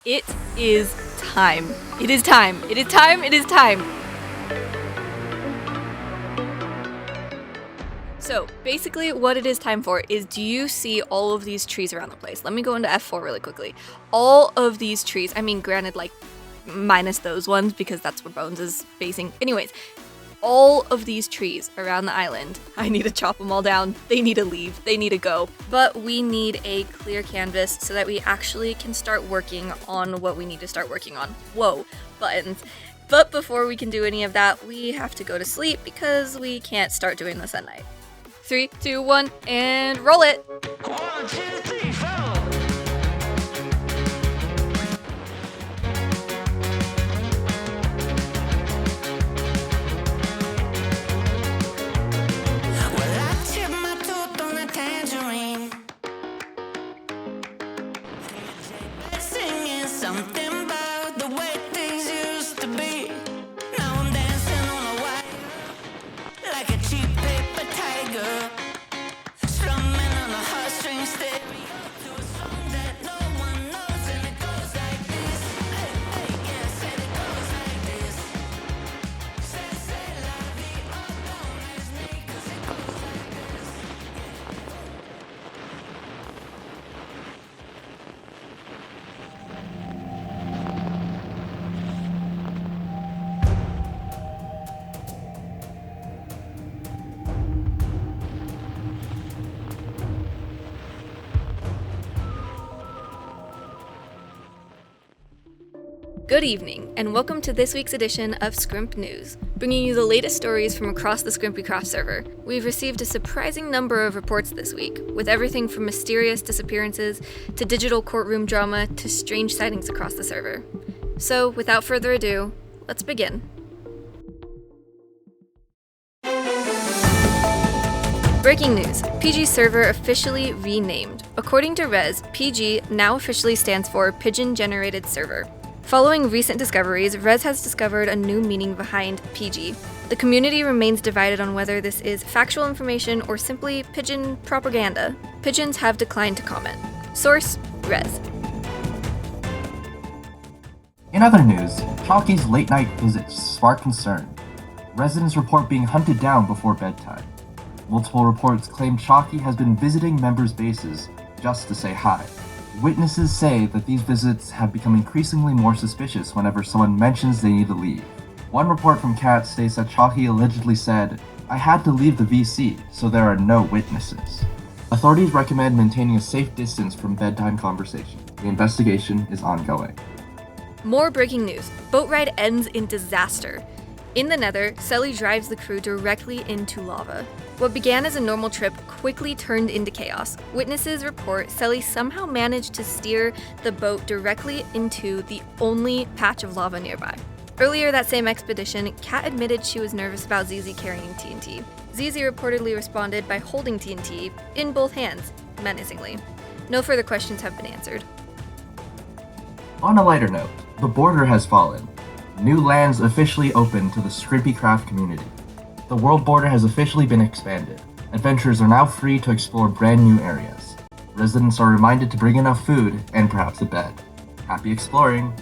It is time. It is time. It is time. It is time. So basically what it is time for is, do you see all of these trees around the place? Let me go into F4 really quickly. All of these trees, I mean, granted, like, minus those ones because that's where Bones is basing. Anyways, all of these trees around the island, I need to chop them all down. They need to leave. They need to go. But we need a clear canvas so that we actually can start working on what we need to start working on. Whoa, buttons. But before we can do any of that, we have to go to sleep because we can't start doing this at night. 3, 2, 1, and roll it! 1, 2, 3, 4. Something about the way things used to be. Now I'm dancing on a wire like a cheap paper tiger, strumming on a heartstring stereo to a song that no one knows, and it goes like this. Hey, hey, yeah, said it goes like this. Say la vie, oh, don't ask me, 'cause it goes like this. Good evening, and welcome to this week's edition of Skrimp News, bringing you the latest stories from across the SkrimpyCraft server. We've received a surprising number of reports this week, with everything from mysterious disappearances to digital courtroom drama to strange sightings across the server. So, without further ado, let's begin. Breaking news, PG server officially renamed. According to Rez, PG now officially stands for Pigeon Generated Server. Following recent discoveries, Rez has discovered a new meaning behind PG. The community remains divided on whether this is factual information or simply pigeon propaganda. Pigeons have declined to comment. Source, Rez. In other news, Chalky's late-night visits spark concern. Residents report being hunted down before bedtime. Multiple reports claim Chalky has been visiting members' bases just to say hi. Witnesses say that these visits have become increasingly more suspicious whenever someone mentions they need to leave. One report from Cat states that Chalky allegedly said, "I had to leave the VC, so there are no witnesses." Authorities recommend maintaining a safe distance from bedtime conversation. The investigation is ongoing. More breaking news. Boat ride ends in disaster. In the Nether, Selly drives the crew directly into lava. What began as a normal trip quickly turned into chaos. Witnesses report Selly somehow managed to steer the boat directly into the only patch of lava nearby. Earlier that same expedition, Kat admitted she was nervous about ZZ carrying TNT. ZZ reportedly responded by holding TNT in both hands, menacingly. No further questions have been answered. On a lighter note, the border has fallen. New lands officially open to the SkrimpyCraft community. The world border has officially been expanded. Adventurers are now free to explore brand new areas. Residents are reminded to bring enough food and perhaps a bed. Happy exploring!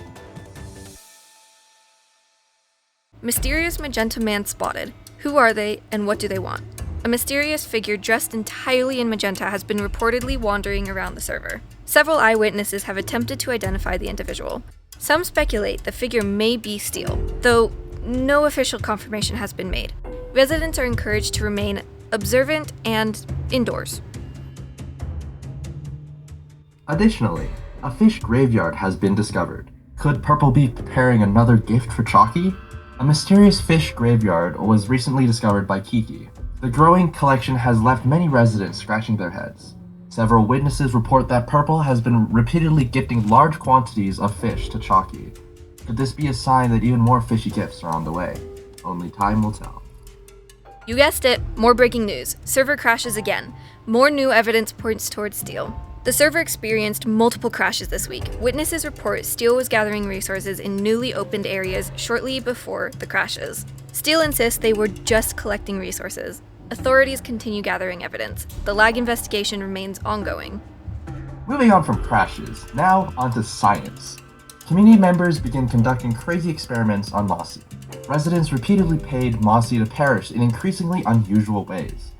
Mysterious magenta man spotted. Who are they and what do they want? A mysterious figure dressed entirely in magenta has been reportedly wandering around the server. Several eyewitnesses have attempted to identify the individual. Some speculate the figure may be Steel, though no official confirmation has been made. Residents are encouraged to remain observant and indoors. Additionally, a fish graveyard has been discovered. Could Purple be preparing another gift for Chalky? A mysterious fish graveyard was recently discovered by Kikkirie. The growing collection has left many residents scratching their heads. Several witnesses report that Purple has been repeatedly gifting large quantities of fish to Chalky. Could this be a sign that even more fishy gifts are on the way? Only time will tell. You guessed it, more breaking news. Server crashes again. More new evidence points towards Steel. The server experienced multiple crashes this week. Witnesses report Steel was gathering resources in newly opened areas shortly before the crashes. Steel insists they were just collecting resources. Authorities continue gathering evidence. The lag investigation remains ongoing. Moving on from crashes, now onto science. Community members began conducting crazy experiments on Mossy. Residents repeatedly paid Mossy to perish in increasingly unusual ways.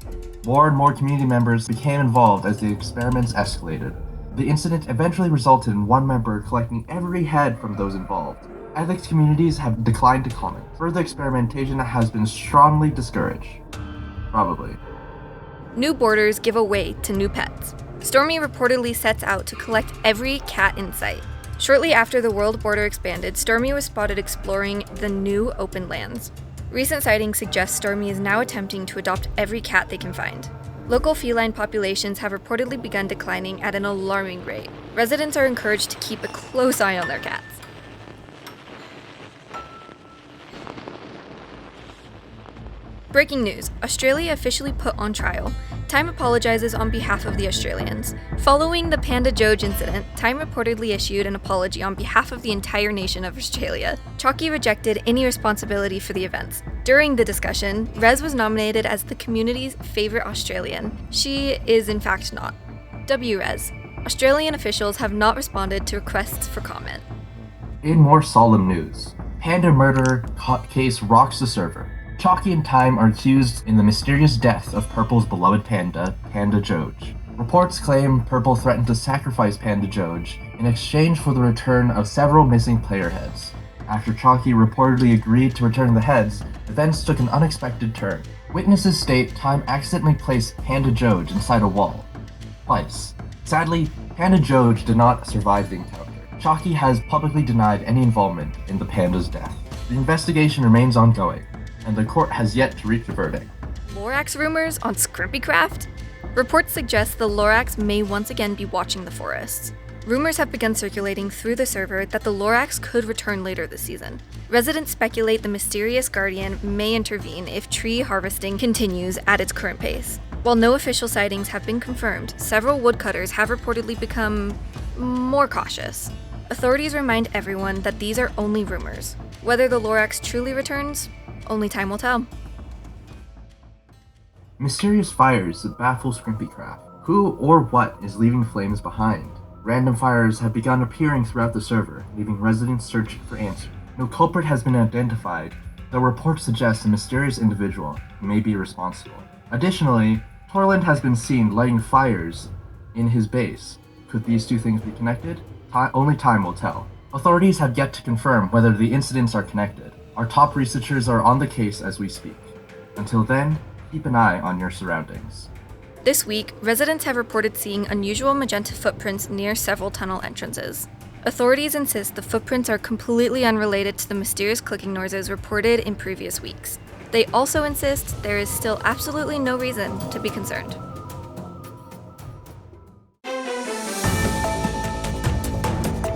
More and more community members became involved as the experiments escalated. The incident eventually resulted in one member collecting every head from those involved. Ethics communities have declined to comment. Further experimentation has been strongly discouraged. Probably. New boarders give away to new pets. Stormy reportedly sets out to collect every cat in sight. Shortly after the world border expanded, Stormy was spotted exploring the new open lands. Recent sightings suggest Stormy is now attempting to adopt every cat they can find. Local feline populations have reportedly begun declining at an alarming rate. Residents are encouraged to keep a close eye on their cats. Breaking news, Australia officially put on trial. Time apologizes on behalf of the Australians. Following the Panda Joge incident, Time reportedly issued an apology on behalf of the entire nation of Australia. Chalky rejected any responsibility for the events. During the discussion, Rez was nominated as the community's favorite Australian. She is in fact not. Rez. Australian officials have not responded to requests for comment. In more solemn news, Panda murder case rocks the server. Chalky and Time are accused in the mysterious death of Purple's beloved panda, Panda Joge. Reports claim Purple threatened to sacrifice Panda Joge in exchange for the return of several missing player heads. After Chalky reportedly agreed to return the heads, events took an unexpected turn. Witnesses state Time accidentally placed Panda Joge inside a wall. Twice. Sadly, Panda Joge did not survive the encounter. Chalky has publicly denied any involvement in the panda's death. The investigation remains ongoing, and the court has yet to reach a verdict. Lorax rumors on SkrimpyCraft? Reports suggest the Lorax may once again be watching the forests. Rumors have begun circulating through the server that the Lorax could return later this season. Residents speculate the mysterious guardian may intervene if tree harvesting continues at its current pace. While no official sightings have been confirmed, several woodcutters have reportedly become more cautious. Authorities remind everyone that these are only rumors. Whether the Lorax truly returns, only time will tell. Mysterious fires that baffle SkrimpyCraft. Who or what is leaving flames behind? Random fires have begun appearing throughout the server, leaving residents searching for answers. No culprit has been identified, though reports suggest a mysterious individual may be responsible. Additionally, Torland has been seen lighting fires in his base. Could these two things be connected? Only time will tell. Authorities have yet to confirm whether the incidents are connected. Our top researchers are on the case as we speak. Until then, keep an eye on your surroundings. This week, residents have reported seeing unusual magenta footprints near several tunnel entrances. Authorities insist the footprints are completely unrelated to the mysterious clicking noises reported in previous weeks. They also insist there is still absolutely no reason to be concerned.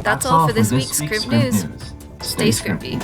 That's all for this week's Scrimp News. Stay scrimpy.